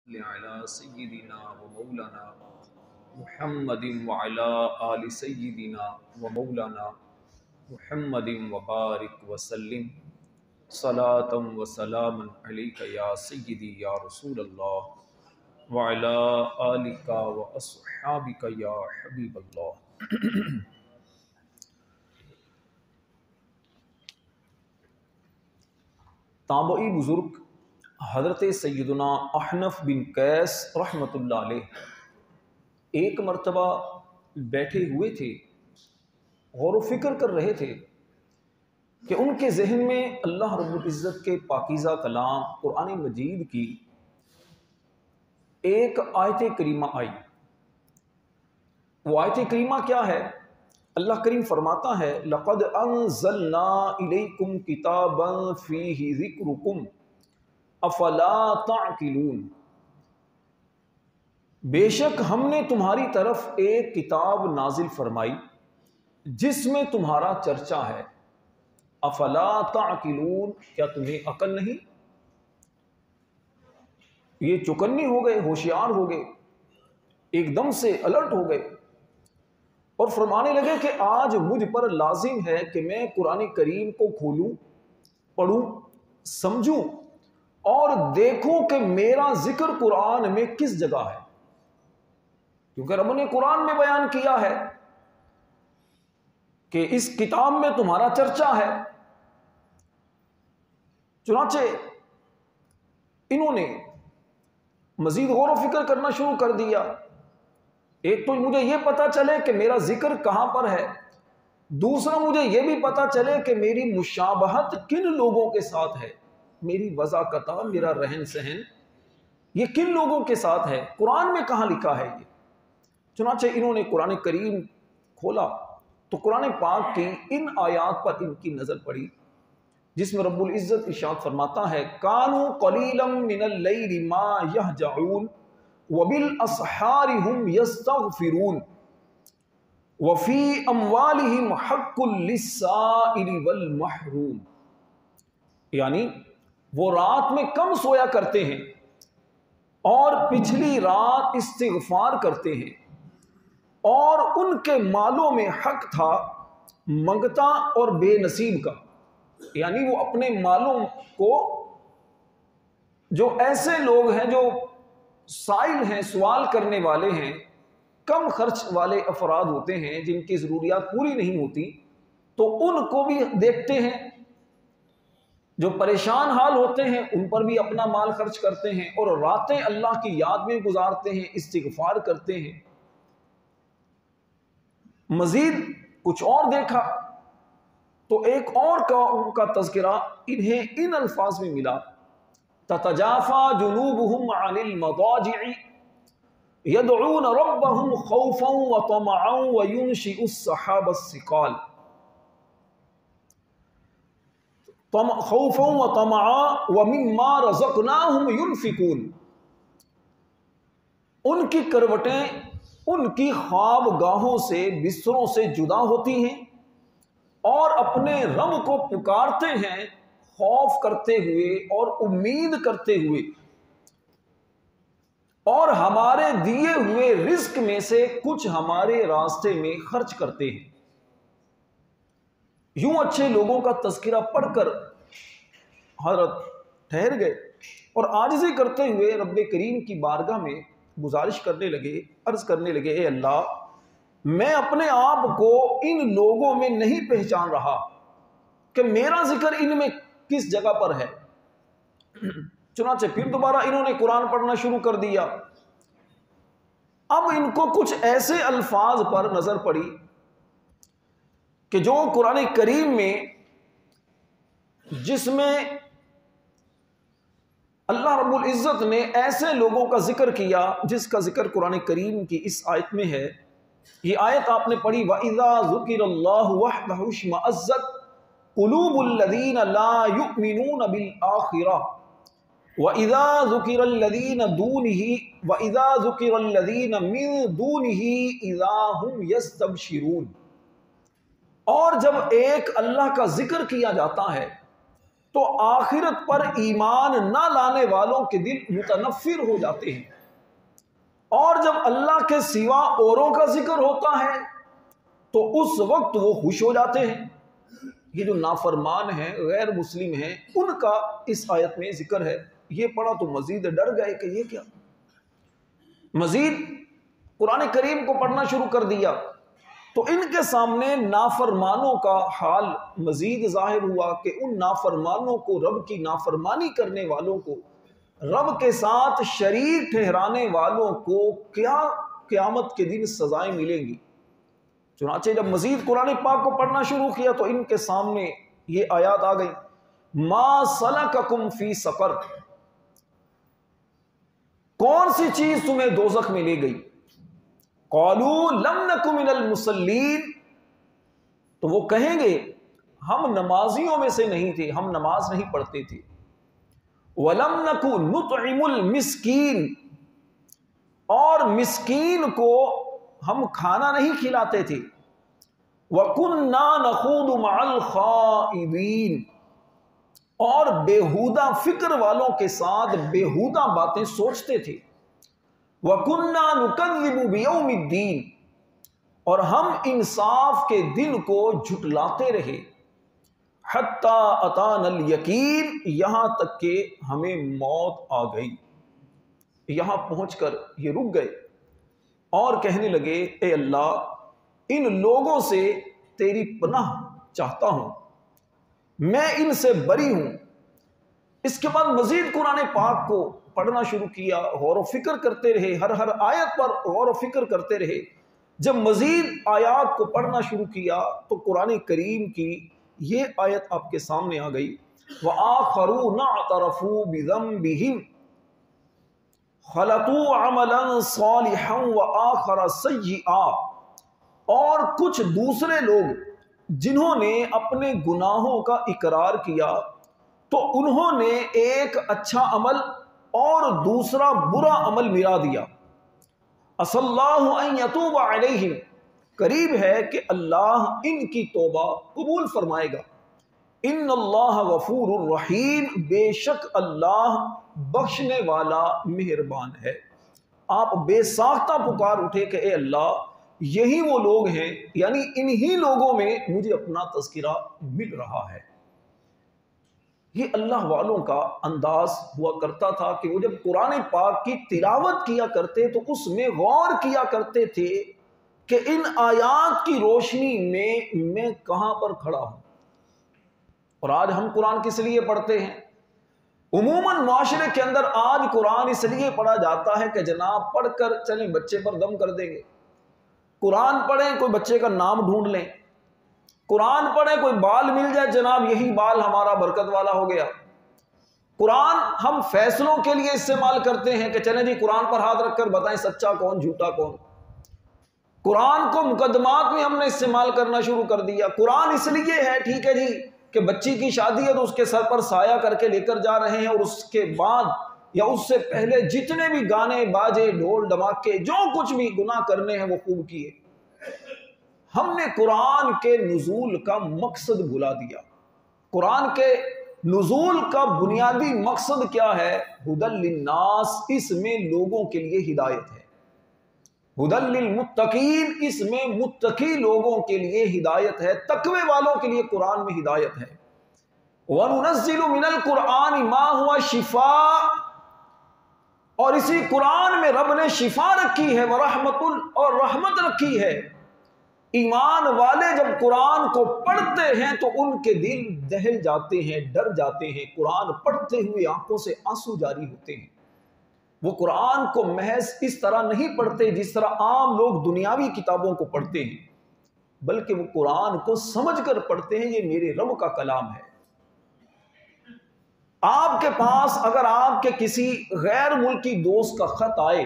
علی سیدنا و مولانا محمد وعلی آل سیدنا و مولانا محمد وبارک وسلم صلاۃ و سلام علیک یا سیدی یا رسول اللہ وعلی آلک و اصحابک یا حبیب اللہ۔ تابعی بزرگ حضرت سیدنا احنف بن قیس رحمۃ اللہ علیہ ایک مرتبہ بیٹھے ہوئے تھے، غور و فکر کر رہے تھے کہ ان کے ذہن میں اللہ رب العزت کے پاکیزہ کلام قرآن مجید کی ایک آیت کریمہ آئی۔ وہ آیت کریمہ کیا ہے؟ اللہ کریم فرماتا ہے لَقَدْ أَنزَلْنَا إِلَيْكُمْ كِتَابًا فِيهِ ذِكْرُكُمْ افلا تعقلون، بے شک ہم نے تمہاری طرف ایک کتاب نازل فرمائی جس میں تمہارا چرچا ہے، افلا تعقلون، کیا تمہیں عقل نہیں؟ یہ چوکنے ہو گئے، ہوشیار ہو گئے، ایک دم سے الرٹ ہو گئے اور فرمانے لگے کہ آج مجھ پر لازم ہے کہ میں قرآن کریم کو کھولوں، پڑھوں، سمجھوں اور دیکھوں کہ میرا ذکر قرآن میں کس جگہ ہے، کیونکہ رب نے قرآن میں بیان کیا ہے کہ اس کتاب میں تمہارا چرچا ہے۔ چنانچہ انہوں نے مزید غور و فکر کرنا شروع کر دیا۔ ایک تو مجھے یہ پتا چلے کہ میرا ذکر کہاں پر ہے، دوسرا مجھے یہ بھی پتا چلے کہ میری مشابہت کن لوگوں کے ساتھ ہے، میری وضاقت، میرا رہن سہن یہ کن لوگوں کے ساتھ ہے، قرآن میں کہاں لکھا ہے یہ۔ چنانچہ انہوں نے قرآن کریم کھولا تو قرآن پاک کی ان آیات پر ان کی نظر پڑی جس میں رب العزت ارشاد فرماتا ہے کانوا قلیلا من اللیل ما یہجعون وبالاسحار هم یستغفرون وفی اموالہم حق للسائل والمحروم، یعنی وہ رات میں کم سویا کرتے ہیں اور پچھلی رات استغفار کرتے ہیں، اور ان کے مالوں میں حق تھا منگتا اور بے نصیب کا، یعنی وہ اپنے مالوں کو، جو ایسے لوگ ہیں جو سائل ہیں، سوال کرنے والے ہیں، کم خرچ والے افراد ہوتے ہیں جن کی ضروریات پوری نہیں ہوتی، تو ان کو بھی دیکھتے ہیں، جو پریشان حال ہوتے ہیں ان پر بھی اپنا مال خرچ کرتے ہیں، اور راتیں اللہ کی یاد میں گزارتے ہیں، استغفار کرتے ہیں۔ مزید کچھ اور دیکھا تو ایک اور کا تذکرہ انہیں ان الفاظ میں ملا تتجافا جنوبهم عن المضاجع يدعون ربهم خوفا وطمعا وينشئ السحاب الثقال، خوفا وطمعا ومما رزقناهم ينفقون، ان کی کروٹیں ان کی خواب گاہوں سے، بستروں سے جدا ہوتی ہیں اور اپنے رب کو پکارتے ہیں خوف کرتے ہوئے اور امید کرتے ہوئے، اور ہمارے دیے ہوئے رزق میں سے کچھ ہمارے راستے میں خرچ کرتے ہیں۔ یوں اچھے لوگوں کا تذکرہ پڑھ کر حضرت ٹھہر گئے اور عاجزی کرتے ہوئے رب کریم کی بارگاہ میں گزارش کرنے لگے، عرض کرنے لگے اے اللہ، میں اپنے آپ کو ان لوگوں میں نہیں پہچان رہا کہ میرا ذکر ان میں کس جگہ پر ہے۔ چنانچہ پھر دوبارہ انہوں نے قرآن پڑھنا شروع کر دیا۔ اب ان کو کچھ ایسے الفاظ پر نظر پڑی کہ جو قرآن کریم میں، جس میں اللہ رب العزت نے ایسے لوگوں کا ذکر کیا جس کا ذکر قرآن کریم کی اس آیت میں ہے۔ یہ آیت آپ نے پڑھی وَإِذَا ذُكِرَ اللَّهُ وَحْدَهُ اشْمَأَزَّتْ قُلُوبُ الَّذِينَ لَا يُؤْمِنُونَ بِالْآخِرَةِ وَإِذَا ذُكِرَ الَّذِينَ دُونِهِ وَإِذَا ذُكِرَ الَّذِينَ مِن دُونِهِ إِذَا هُمْ يَسْتَبْشِرُونَ، اور جب ایک اللہ کا ذکر کیا جاتا ہے تو آخرت پر ایمان نہ لانے والوں کے دل متنفر ہو جاتے ہیں، اور جب اللہ کے سوا اوروں کا ذکر ہوتا ہے تو اس وقت وہ خوش ہو جاتے ہیں۔ یہ جو نافرمان ہیں، غیر مسلم ہیں، ان کا اس آیت میں ذکر ہے۔ یہ پڑھا تو مزید ڈر گئے کہ یہ کیا، مزید قرآن کریم کو پڑھنا شروع کر دیا تو ان کے سامنے نافرمانوں کا حال مزید ظاہر ہوا کہ ان نافرمانوں کو، رب کی نافرمانی کرنے والوں کو، رب کے ساتھ شریک ٹھہرانے والوں کو کیا قیامت کے دن سزائیں ملیں گی۔ چنانچہ جب مزید قرآن پاک کو پڑھنا شروع کیا تو ان کے سامنے یہ آیات آ گئی، ما سلککم فی سقر، کون سی چیز تمہیں دوزخ میں لے گئی؟ قالوا لم نک من المصلین، تو وہ کہیں گے ہم نمازیوں میں سے نہیں تھے، ہم نماز نہیں پڑھتے تھے۔ ولم نک نطعم المسکین، اور مسکین کو ہم کھانا نہیں کھلاتے تھے۔ وَكُنَّا نَخُوضُ مَعَ الْخَائِضِينَ، اور بےہودہ فکر والوں کے ساتھ بےہودہ باتیں سوچتے تھے۔ وَكُنَّا نُكَذِّبُ بِيَوْمِ الدِّينِ، اور ہم انصاف کے دن کو جھٹلاتے رہے۔ حَتَّى أَتَانَا الْيَقِينُ، یہاں تک کہ ہمیں موت آ گئی۔ یہاں پہنچ کر یہ رک گئے اور کہنے لگے، اے اللہ ان لوگوں سے تیری پناہ چاہتا ہوں، میں ان سے بری ہوں۔ اس کے بعد مزید قرآن پاک کو پڑھنا شروع کیا، غور و فکر کرتے رہے، ہر آیت پر غور و فکر کرتے رہے۔ جب مزید آیات کو پڑھنا شروع کیا تو قرآن کریم کی یہ آیت آپ کے سامنے آ گئی، وَآخَرُونَ اعْتَرَفُوا بِذَنبِهِمْ خَلَطُوا عَمَلًا صَالِحًا وَآخَرَ سَيِّئًا، اور کچھ دوسرے لوگ جنہوں نے اپنے گناہوں کا اقرار کیا تو انہوں نے ایک اچھا عمل اور دوسرا برا عمل ملا دیا۔ عَسَى اللَّهُ أَن يَتُوبَ عَلَيْهِمْ، قریب ہے کہ اللہ ان کی توبہ قبول فرمائے گا۔ ان اللہ غفور الرحیم، بے شک اللہ بخشنے والا مہربان ہے۔ آپ بے ساختہ پکار اٹھے کہ اے اللہ یہی وہ لوگ ہیں، یعنی انہی لوگوں میں مجھے اپنا تذکرہ مل رہا ہے۔ یہ اللہ والوں کا انداز ہوا کرتا تھا کہ وہ جب قرآن پاک کی تلاوت کیا کرتے تو اس میں غور کیا کرتے تھے کہ ان آیات کی روشنی میں کہاں پر کھڑا ہوں۔ اور آج ہم قرآن کس لیے پڑھتے ہیں؟ عموماً معاشرے کے اندر آج قرآن اس لیے پڑھا جاتا ہے کہ جناب پڑھ کر چلیں بچے پر دم کر دیں گے، قرآن پڑھیں کوئی بچے کا نام ڈھونڈ لیں، قرآن پڑھیں کوئی بال مل جائے، جناب یہی بال ہمارا برکت والا ہو گیا۔ قرآن ہم فیصلوں کے لیے استعمال کرتے ہیں کہ چلیں جی قرآن پر ہاتھ رکھ کر بتائیں سچا کون جھوٹا کون۔ قرآن کو مقدمات میں ہم نے استعمال کرنا شروع کر دیا۔ قرآن اس لیے ہے، ٹھیک ہے جی، کہ بچی کی شادی ہے تو اس کے سر پر سایہ کر کے لے کر جا رہے ہیں، اور اس کے بعد یا اس سے پہلے جتنے بھی گانے باجے ڈھول دھماکے جو کچھ بھی گناہ کرنے ہیں وہ خوب کیے۔ ہم نے قرآن کے نزول کا مقصد بھلا دیا۔ قرآن کے نزول کا بنیادی مقصد کیا ہے؟ ھدی للناس، اس میں لوگوں کے لیے ہدایت ہے۔ ھدی للمتقین، اس میں متقی لوگوں کے لیے ہدایت ہے، تقوی والوں کے لیے قرآن میں ہدایت ہے۔ وَنُنَزِّلُ مِنَ الْقُرْآنِ مَا هُوَ شِفَاءٌ، اور اسی قرآن میں رب نے شفا رکھی ہے، وَرَحْمَةٌ، اور رحمت رکھی ہے۔ ایمان والے جب قرآن کو پڑھتے ہیں تو ان کے دل دہل جاتے ہیں، ڈر جاتے ہیں، قرآن پڑھتے ہوئے آنکھوں سے آنسو جاری ہوتے ہیں۔ وہ قرآن کو محض اس طرح نہیں پڑھتے جس طرح عام لوگ دنیاوی کتابوں کو پڑھتے ہیں، بلکہ وہ قرآن کو سمجھ کر پڑھتے ہیں، یہ میرے رب کا کلام ہے۔ آپ کے پاس اگر آپ کے کسی غیر ملکی دوست کا خط آئے،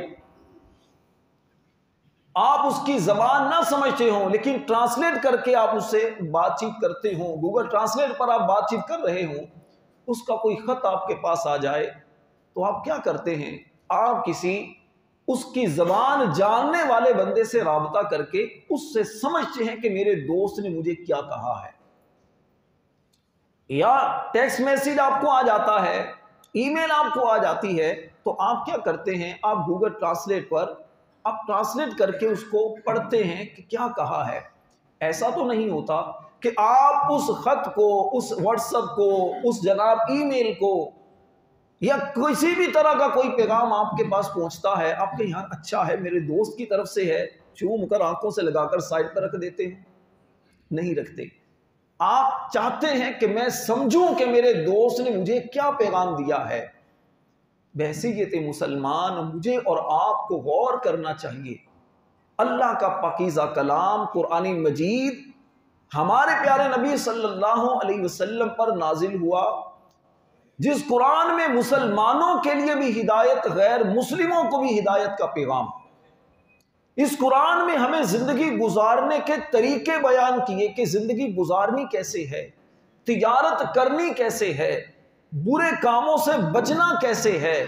آپ اس کی زبان نہ سمجھتے ہوں لیکن ٹرانسلیٹ کر کے آپ اس سے بات چیت کرتے ہوں، گوگل ٹرانسلیٹ پر آپ بات چیت کر رہے ہوں، اس کا کوئی خط آپ کے پاس آ جائے تو آپ کیا کرتے ہیں؟ آپ کسی اس کی زبان جاننے والے بندے سے رابطہ کر کے اس سے سمجھتے ہیں کہ میرے دوست نے مجھے کیا کہا ہے۔ یا ٹیکسٹ میسیج آپ کو آ جاتا ہے، ای میل آپ کو آ جاتی ہے، تو آپ کیا کرتے ہیں؟ آپ گوگل ٹرانسلیٹ پر آپ ٹرانسلیٹ کر کے اس کو پڑھتے ہیں کہ کیا کہا ہے۔ ایسا تو نہیں ہوتا کہ آپ اس خط کو، اس واٹس ایپ کو، اس جناب ای میل کو، یا کسی بھی طرح کا کوئی پیغام آپ کے پاس پہنچتا ہے، آپ کے یہاں اچھا ہے میرے دوست کی طرف سے ہے، چوم کر آنکھوں سے لگا کر سائڈ پر رکھ دیتے ہیں؟ نہیں رکھتے۔ آپ چاہتے ہیں کہ میں سمجھوں کہ میرے دوست نے مجھے کیا پیغام دیا ہے۔ بحیثیت مسلمان مجھے اور آپ کو غور کرنا چاہیے۔ اللہ کا پاکیزہ کلام قرآن مجید ہمارے پیارے نبی صلی اللہ علیہ وسلم پر نازل ہوا، جس قرآن میں مسلمانوں کے لیے بھی ہدایت، غیر مسلموں کو بھی ہدایت کا پیغام۔ اس قرآن میں ہمیں زندگی گزارنے کے طریقے بیان کیے کہ زندگی گزارنی کیسے ہے، تجارت کرنی کیسے ہے، برے کاموں سے بچنا کیسے ہے،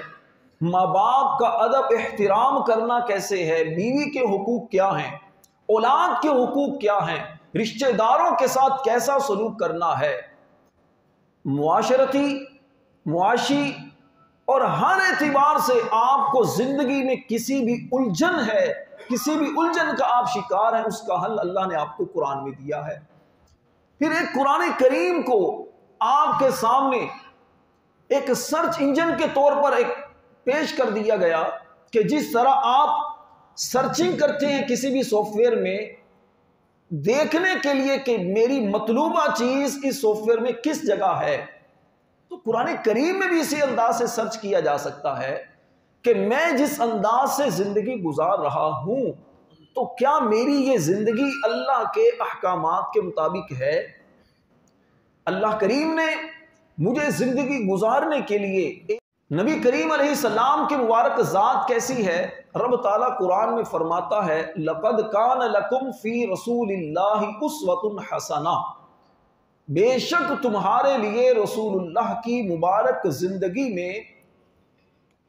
ماں باپ کا ادب احترام کرنا کیسے ہے، بیوی کے حقوق کیا ہیں، اولاد کے حقوق کیا ہیں، رشتہ داروں کے ساتھ کیسا سلوک کرنا ہے، معاشرتی، معاشی اور ہر اعتبار سے آپ کو زندگی میں کسی بھی الجھن ہے، کسی بھی الجھن کا آپ شکار ہیں، اس کا حل اللہ نے آپ کو قرآن میں دیا ہے۔ پھر ایک قرآن کریم کو آپ کے سامنے ایک سرچ انجن کے طور پر ایک پیش کر دیا گیا کہ جس طرح آپ سرچنگ کرتے ہیں کسی بھی سافٹ ویئر میں دیکھنے کے لیے کہ میری مطلوبہ چیز اس سافٹ ویئر میں کس جگہ ہے، تو قرآن کریم میں بھی اسی انداز سے سرچ کیا جا سکتا ہے کہ میں جس انداز سے زندگی گزار رہا ہوں تو کیا میری یہ زندگی اللہ کے احکامات کے مطابق ہے۔ اللہ کریم نے مجھے زندگی گزارنے کے لیے نبی کریم علیہ السلام کی مبارک ذات کیسی ہے، رب تعالیٰ قرآن میں فرماتا ہے لَقَدْ كَانَ لَكُمْ فِي رَسُولِ اللَّهِ أُسْوَةٌ حَسَنَةٌ، بے شک تمہارے لیے رسول اللہ کی مبارک زندگی میں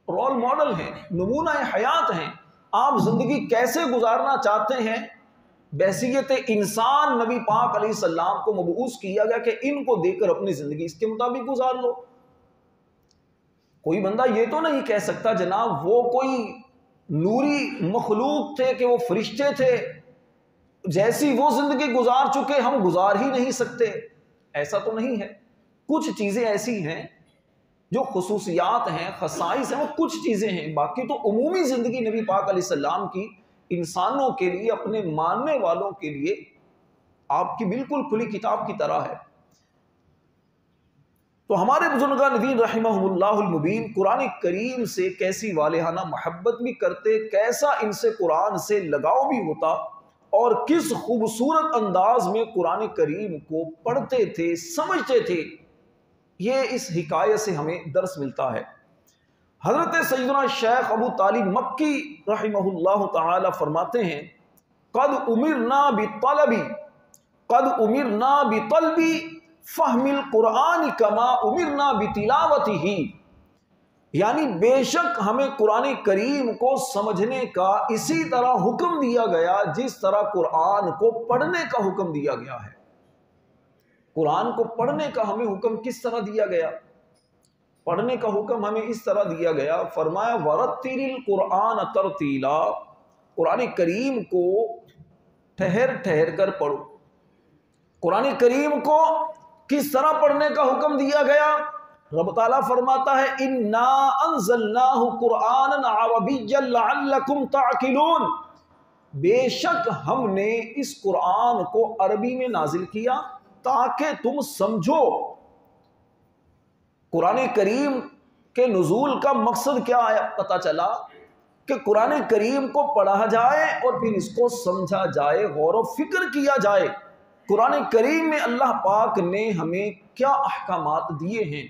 رول ماڈل ہیں، نمونہ حیات ہیں۔ آپ زندگی کیسے گزارنا چاہتے ہیں، بحیثیت انسان نبی پاک علیہ السلام کو مبعوث کیا گیا کہ ان کو دیکھ کر اپنی زندگی اس کے مطابق گزار لو۔ کوئی بندہ یہ تو نہیں کہہ سکتا جناب وہ کوئی نوری مخلوق تھے کہ وہ فرشتے تھے، جیسی وہ زندگی گزار چکے ہم گزار ہی نہیں سکتے، ایسا تو نہیں ہے۔ کچھ چیزیں ایسی ہیں جو خصوصیات ہیں، خصائص ہیں، وہ کچھ چیزیں ہیں، باقی تو عمومی زندگی نبی پاک علیہ السلام کی انسانوں کے لیے، اپنے ماننے والوں کے لیے آپ کی بالکل کھلی کتاب کی طرح ہے۔ تو ہمارے بزرگان دین رحمہم اللہ المبین قرآن کریم سے کیسی والہانہ محبت بھی کرتے، کیسا ان سے قرآن سے لگاؤ بھی ہوتا، اور کس خوبصورت انداز میں قرآن کریم کو پڑھتے تھے، سمجھتے تھے، یہ اس حکایت سے ہمیں درس ملتا ہے۔ حضرت سیدنا شیخ ابو طالب مکی رحمہ اللہ تعالی فرماتے ہیں قد امرنا بطلب فہم القرآن کما امرنا بتلاوتہ، یعنی بے شک ہمیں قرآن کریم کو سمجھنے کا اسی طرح حکم دیا گیا جس طرح قرآن کو پڑھنے کا حکم دیا گیا ہے۔ قرآن کو پڑھنے کا ہمیں حکم کس طرح دیا گیا؟ پڑھنے کا حکم ہمیں اس طرح دیا گیا، فرمایا وَرَتِّلِ الْقُرْآنَ تَرْتِيلًا، قرآن کریم کو ٹھہر ٹھہر کر پڑھو۔ قرآن کریم کو کس طرح پڑھنے کا حکم دیا گیا؟ رب تعالیٰ فرماتا ہے اِنَّا أَنزَلْنَاهُ قُرْآنًا عَرَبِيًّا لَعَلَّكُمْ تَعْقِلُونَ، بے شک ہم نے اس قرآن کو عربی میں نازل کیا تاکہ تم سمجھو۔ قرآن کریم کے نزول کا مقصد کیا ہے؟ پتہ چلا کہ قرآن کریم کو پڑھا جائے اور پھر اس کو سمجھا جائے، غور و فکر کیا جائے۔ قرآن کریم میں اللہ پاک نے ہمیں کیا احکامات دیے ہیں۔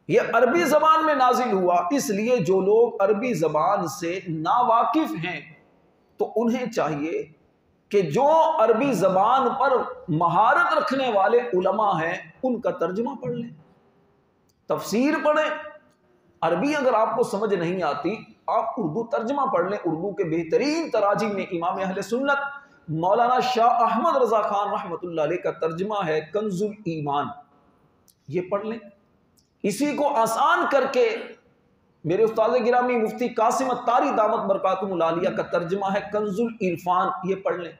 یہ عربی زبان میں نازل ہوا، اس لیے جو لوگ عربی زبان سے ناواقف ہیں تو انہیں چاہیے کہ جو عربی زبان پر مہارت رکھنے والے علماء ہیں ان کا ترجمہ پڑھ لیں، تفسیر پڑھیں۔ عربی اگر آپ کو سمجھ نہیں آتی آپ اردو ترجمہ پڑھ لیں۔ اردو کے بہترین تراجم میں امام اہل سنت مولانا شاہ احمد رضا خان رحمۃ اللہ علیہ کا ترجمہ ہے کنز الایمان۔ یہ پڑھ لیں. اسی کو آسان کر کے میرے استاد گرامی مفتی قاسم اتاری دامت برکاتہم العالیہ کا ترجمہ ہے کنز العرفان، یہ پڑھ لیں.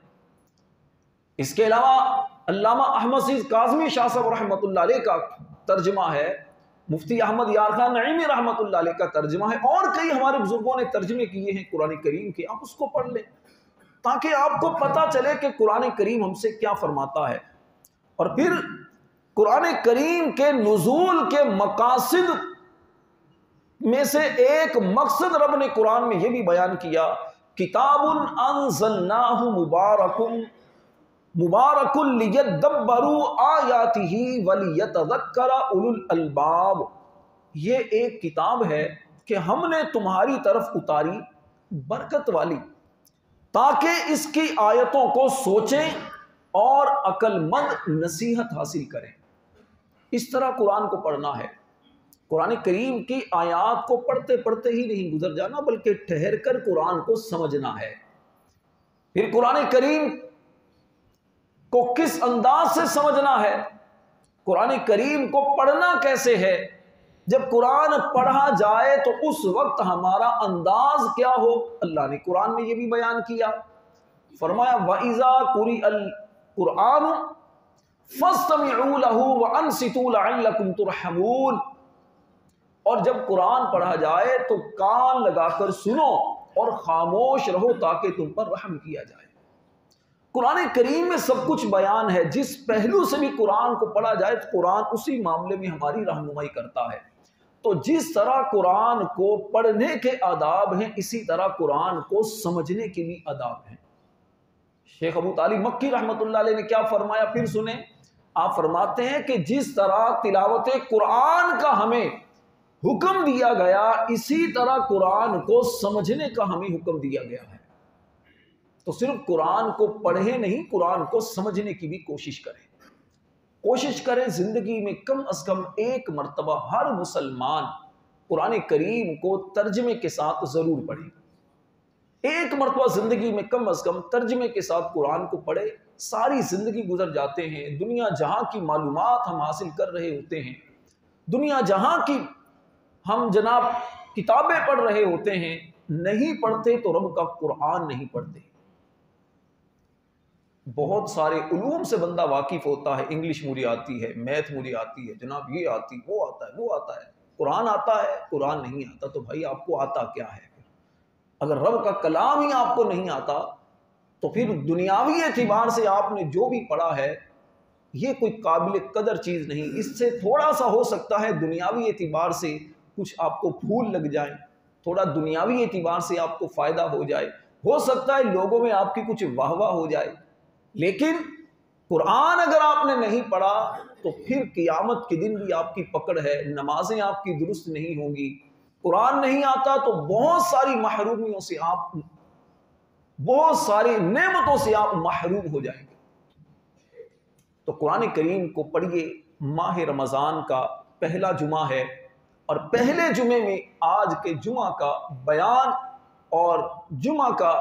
اس کے علاوہ علامہ احمد سعید کاظمی شاہ صاحب رحمۃ اللہ علیہ کا ترجمہ ہے، مفتی احمد یار خان نعیمی رحمۃ اللہ علیہ کا ترجمہ ہے، اور کئی ہمارے بزرگوں نے ترجمے کیے ہیں قرآن کریم کے. آپ اس کو پڑھ لیں تاکہ آپ کو پتہ چلے کہ قرآن کریم ہم سے کیا فرماتا ہے. اور پھر قرآن کریم کے نزول کے مقاصد میں سے ایک مقصد رب نے قرآن میں یہ بھی بیان کیا، کتاب انزلناہ مبارک لیدبروا آیاتہ ولیتذکر اولو الالباب. یہ ایک کتاب ہے کہ ہم نے تمہاری طرف اتاری برکت والی، تاکہ اس کی آیتوں کو سوچیں اور عقل مند نصیحت حاصل کریں. اس طرح قرآن کو پڑھنا ہے. قرآن کریم کی آیات کو پڑھتے پڑھتے ہی نہیں گزر جانا، بلکہ ٹھہر کر قرآن کو سمجھنا ہے. پھر قرآن کریم کو کس انداز سے سمجھنا ہے، قرآن کریم کو پڑھنا کیسے ہے. جب قرآن پڑھا جائے تو اس وقت ہمارا انداز کیا ہو، اللہ نے قرآن میں یہ بھی بیان کیا. فرمایا وَإِذَا قُرِئَ الْقُرْآنُ فَاسْتَمِعُوا لَهُ وَأَنصِتُوا لَعَلَّكُمْ تُرْحَمُونَ. اور جب قرآن پڑھا جائے تو کان لگا کر سنو اور خاموش رہو تاکہ تم پر رحم کیا جائے. قرآن کریم میں سب کچھ بیان ہے. جس پہلو سے بھی قرآن کو پڑھا جائے تو قرآن اسی معاملے میں ہماری رہنمائی کرتا ہے. تو جس طرح قرآن کو پڑھنے کے آداب ہیں، اسی طرح قرآن کو سمجھنے کے بھی آداب ہیں. شیخ ابو طالب مکی رحمۃ اللہ علیہ نے کیا فرمایا پھر سنیں. آپ فرماتے ہیں کہ جس طرح تلاوت قرآن کا ہمیں حکم دیا گیا، اسی طرح قرآن کو سمجھنے کا ہمیں حکم دیا گیا ہے. تو صرف قرآن کو پڑھیں نہیں، قرآن کو سمجھنے کی بھی کوشش کریں. کوشش کریں زندگی میں کم از کم ایک مرتبہ ہر مسلمان قرآن کریم کو ترجمے کے ساتھ ضرور پڑھے. ایک مرتبہ زندگی میں کم از کم ترجمے کے ساتھ قرآن کو پڑھے. ساری زندگی گزر جاتے ہیں، دنیا جہاں کی معلومات ہم حاصل کر رہے ہوتے ہیں، دنیا جہاں کی ہم جناب کتابیں پڑھ رہے ہوتے ہیں، نہیں پڑھتے تو رب کا قرآن نہیں پڑھتے. بہت سارے علوم سے بندہ واقف ہوتا ہے، انگلش مجھے آتی ہے، میتھ مجھے آتی ہے، جناب یہ آتی، وہ آتا ہے، وہ آتا ہے. قرآن آتا ہے، قرآن نہیں آتا. تو بھائی آپ کو آتا کیا ہے؟ اگر رب کا کلام ہی آپ کو نہیں آتا تو پھر دنیاوی اعتبار سے آپ نے جو بھی پڑھا ہے یہ کوئی قابل قدر چیز نہیں. اس سے تھوڑا سا ہو سکتا ہے دنیاوی اعتبار سے کچھ آپ کو پھول لگ جائیں، تھوڑا دنیاوی اعتبار سے آپ کو فائدہ ہو جائے، ہو سکتا ہے لوگوں میں آپ کی کچھ واہ واہ ہو جائے. لیکن قرآن اگر آپ نے نہیں پڑھا تو پھر قیامت کے دن بھی آپ کی پکڑ ہے، نمازیں آپ کی درست نہیں ہوں گی. قرآن نہیں آتا تو بہت ساری محرومیوں سے آپ، بہت ساری نعمتوں سے آپ محروم ہو جائیں گے. تو قرآن کریم کو پڑھیے. ماہ رمضان کا پہلا جمعہ ہے، اور پہلے جمعے میں آج کے جمعہ کا بیان اور جمعہ کا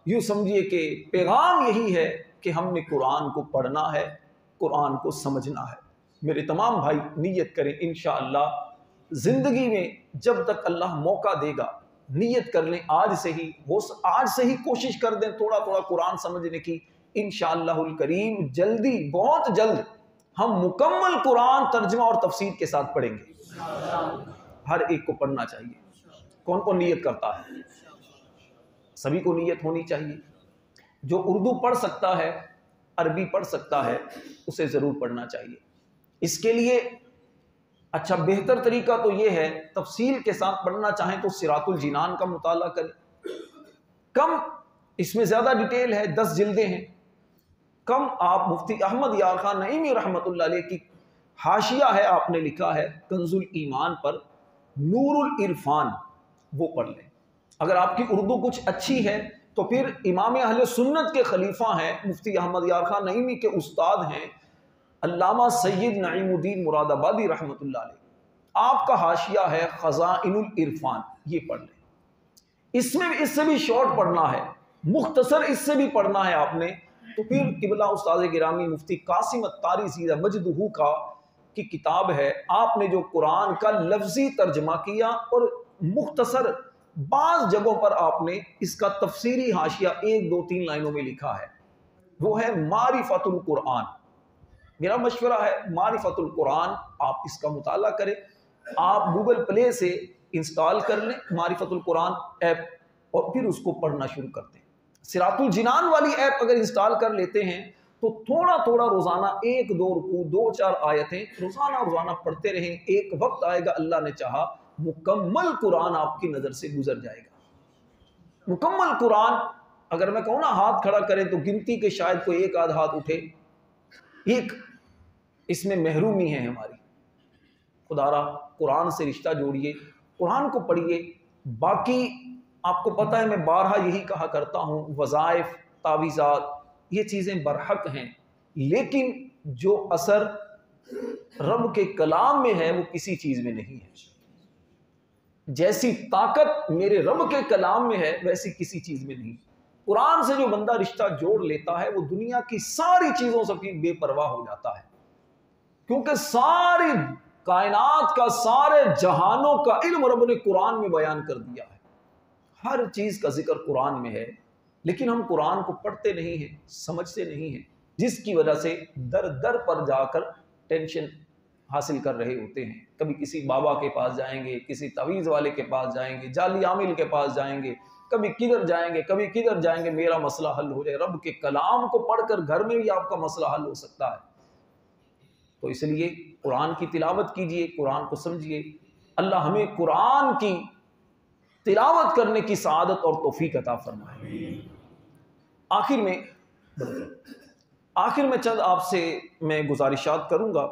یوں سمجھیے کہ پیغام یہی ہے کہ ہم نے قرآن کو پڑھنا ہے، قرآن کو سمجھنا ہے. میرے تمام بھائی نیت کریں انشاءاللہ زندگی میں جب تک اللہ موقع دے گا نیت کر لیں آج سے ہی، وہ آج سے ہی کوشش کر دیں تھوڑا تھوڑا قرآن سمجھنے کی. انشاءاللہ الکریم جلدی، بہت جلد ہم مکمل قرآن ترجمہ اور تفسیر کے ساتھ پڑھیں گے. ہر ایک کو پڑھنا چاہیے. کون کون نیت کرتا ہے؟ سبھی کو نیت ہونی چاہیے. جو اردو پڑھ سکتا ہے، عربی پڑھ سکتا ہے، اسے ضرور پڑھنا چاہیے. اس کے لیے اچھا بہتر طریقہ تو یہ ہے، تفصیل کے ساتھ پڑھنا چاہیں تو صراط الجنان کا مطالعہ کریں. کم اس میں زیادہ ڈیٹیل ہے، 10 جلدیں ہیں. کم آپ مفتی احمد یار خان نعیمی رحمۃ اللہ علیہ کی حاشیہ ہے، آپ نے لکھا ہے کنز الایمان پر، نور العرفان، وہ پڑھ لیں. اگر آپ کی اردو کچھ اچھی ہے تو پھر امام اہل سنت کے خلیفہ ہیں، مفتی احمد یار خان نعیمی کے استاد ہیں علامہ سید نعیم الدین مراد آبادی رحمۃ اللہ علیہ. آپ کا حاشیہ ہے خزائن العرفان، یہ پڑھ لیں. اس میں اس سے بھی شارٹ پڑھنا ہے، مختصر اس سے بھی پڑھنا ہے آپ نے تو پھر قبلہ استاد گرامی مفتی قاسم اتاری زیدہ مجدہ کا کی کتاب ہے، آپ نے جو قرآن کا لفظی ترجمہ کیا اور مختصر بعض جگہوں پر آپ نے اس کا تفسیری حاشیہ 1 2 3 لائنوں میں لکھا ہے، وہ ہے معرفت القرآن۔ میرا مشورہ ہے معرفت القرآن، آپ اس کا مطالعہ کریں، آپ گوگل پلے سے انسٹال کر لیں معرفت القرآن ایپ اور پھر اس کو پڑھنا شروع کر دیں۔ صراط الجنان والی ایپ اگر انسٹال کر لیتے ہیں تو تھوڑا تھوڑا روزانہ 1 2 رکوع 2 4 آیتیں روزانہ پڑھتے رہیں، ایک وقت آئے گا اللہ نے چاہا مکمل قرآن آپ کی نظر سے گزر جائے گا۔ مکمل قرآن اگر میں کہوں نا ہاتھ کھڑا کریں تو گنتی کے شاید کوئی 1 آدھ ہاتھ اٹھے، ایک اس میں محرومی ہے ہماری۔ خدا را قرآن سے رشتہ جوڑیے، قرآن کو پڑھیے۔ باقی آپ کو پتہ ہے میں بارہا یہی کہا کرتا ہوں، وظائف، تعویذات یہ چیزیں برحق ہیں، لیکن جو اثر رب کے کلام میں ہے وہ کسی چیز میں نہیں ہے۔ جیسی طاقت میرے رب کے کلام میں ہے ویسی کسی چیز میں نہیں۔ قرآن سے جو بندہ رشتہ جوڑ لیتا ہے وہ دنیا کی ساری چیزوں سے بے پرواہ ہو جاتا ہے، کیونکہ ساری کائنات کا، سارے جہانوں کا علم رب نے قرآن میں بیان کر دیا ہے۔ ہر چیز کا ذکر قرآن میں ہے، لیکن ہم قرآن کو پڑھتے نہیں ہیں، سمجھتے نہیں ہیں، جس کی وجہ سے در در پر جا کر ٹینشن حاصل کر رہے ہوتے ہیں۔ کبھی کسی بابا کے پاس جائیں گے، کسی تعویذ والے کے پاس جائیں گے، جعلی عامل کے پاس جائیں گے، کبھی کدھر جائیں گے، کبھی کدھر جائیں گے، میرا مسئلہ حل ہو جائے۔ رب کے کلام کو پڑھ کر گھر میں بھی آپ کا مسئلہ حل ہو سکتا ہے۔ تو اس لیے قرآن کی تلاوت کیجئے، قرآن کو سمجھیے۔ اللہ ہمیں قرآن کی تلاوت کرنے کی سعادت اور توفیق عطا فرمائے۔ آخر میں چند آپ سے میں گزارشات کروں گا۔